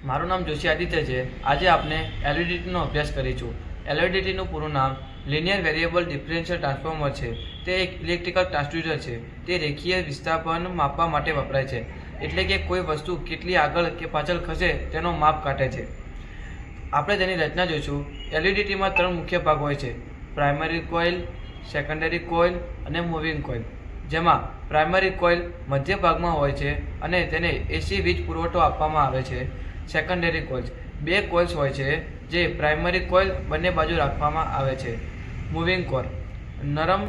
મારું નામ જોશી આદિત્ય છે। આજે આપણે એલવીડીટીનો અભ્યાસ કરીશું। એલવીડીટીનું પૂરું નામ લિનિયર વેરિયેબલ ડિફરન્શિયલ ટ્રાન્સફોર્મર છે। તે એક ઇલેક્ટ્રિકલ ટ્રાન્સડ્યુસર છે। તે રેખીય વિસ્થાપન માપવા માટે વપરાય છે, એટલે કે કોઈ વસ્તુ કેટલી આગળ કે પાછળ ખસે તેનો માપ કાઢે છે। આપણે તેની રચના જોઈશું। એલવીડીટીમાં 3 મુખ્ય ભાગ હોય છે: પ્રાઇમરી કોઇલ, સેકન્ડરી કોઇલ અને મૂવિંગ કોઇલ। જેમાં પ્રાઇમરી કોઇલ મધ્ય ભાગમાં હોય છે અને તેને એસી વીજ પુરવઠો આપવામાં આવે છે। સેકન્ડરી કોઇલ્સ 2 કોઇલ્સ હોય છે, જે પ્રાઇમરી કોઇલ બંને બાજુ રાખવામાં આવે છે। મૂવિંગ કોર નરમ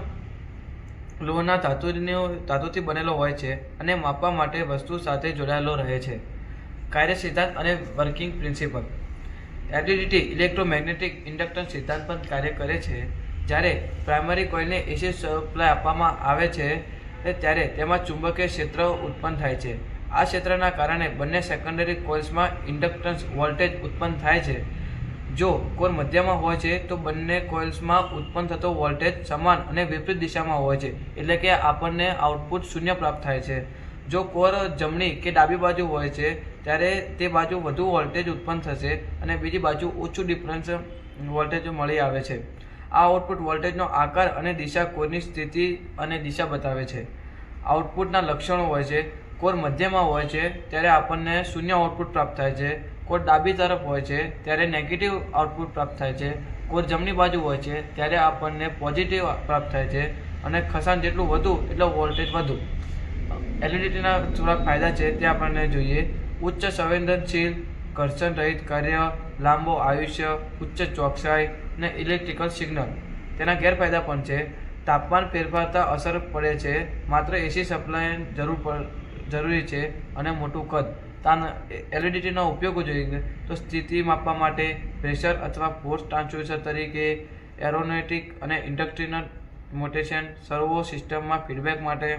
લોહના ધાતુથી બનેલો હોય છે અને માપવા માટે વસ્તુ સાથે જોડાયેલો રહે છે। કાર્ય સિદ્ધાંત અને working principal. LVDT electromagnetic inductance સિદ્ધાંત પર કાર્ય કરે છે। જ્યારે પ્રાઇમરી કોઇલને એસી સપ્લાય આપવામાં આવે છે ત્યારે તેમાં ચુંબકીય ક્ષેત્ર ઉત્પન્ન થાય છે। આ ક્ષેત્રના કારણે બંને સેકન્ડરી કોઇલ્સમાં ઇન્ડક્ટન્સ વોલ્ટેજ ઉત્પન્ન થાય છે। જો કોર મધ્યમાં હોય છે તો બંને કોઇલ્સમાં ઉત્પન્ન થતો વોલ્ટેજ સમાન અને વિપરીત દિશામાં હોય છે, એટલે કે આપણને આઉટપુટ શૂન્ય પ્રાપ્ત થાય છે। જો કોર જમણી કે ડાબી બાજુ હોય છે ત્યારે તે બાજુ વધુ વોલ્ટેજ ઉત્પન્ન થશે અને બીજી બાજુ ઓછું ડિફરન્સ વોલ્ટેજ મળી આવે છે। આ આઉટપુટ વોલ્ટેજનો આકાર અને દિશા કોરની સ્થિતિ અને દિશા બતાવે છે। આઉટપુટના લક્ષણો હોય છે: કોર મધ્યમાં હોય છે ત્યારે આપણને શૂન્ય આઉટપુટ પ્રાપ્ત થાય છે। કોર ડાબી તરફ હોય છે ત્યારે નેગેટિવ આઉટપુટ પ્રાપ્ત થાય છે। કોર જમણી બાજુ હોય છે ત્યારે આપણને પોઝિટિવ પ્રાપ્ત થાય છે અને ખસાણ જેટલું વધુ એટલો વોલ્ટેજ વધુ। એલવીડીટીના થોડાક ફાયદા છે તે આપણને જોઈએ। ઉચ્ચ સંવેદનશીલ, ઘર્ષણ રહિત કાર્ય, લાંબો આયુષ્ય, ઉચ્ચ ચોકસાઈ અને ઇલેક્ટ્રિકલ સિગ્નલ। તેના ગેરફાયદા પણ છે: તાપમાન ફેરફારતા અસર પડે છે, માત્ર એસી સપ્લાય જરૂરી છે અને મોટું કદ। એલવીડીટીના ઉપયોગો જોઈએ તો સ્થિતિ માપવા માટે, પ્રેશર અથવા ફોર્સ ટ્રાન્સડ્યુસર તરીકે, એરોનોટિક અને ઇન્ડસ્ટ્રીયલ મોટેશન, સર્વો સિસ્ટમમાં ફીડબેક માટે।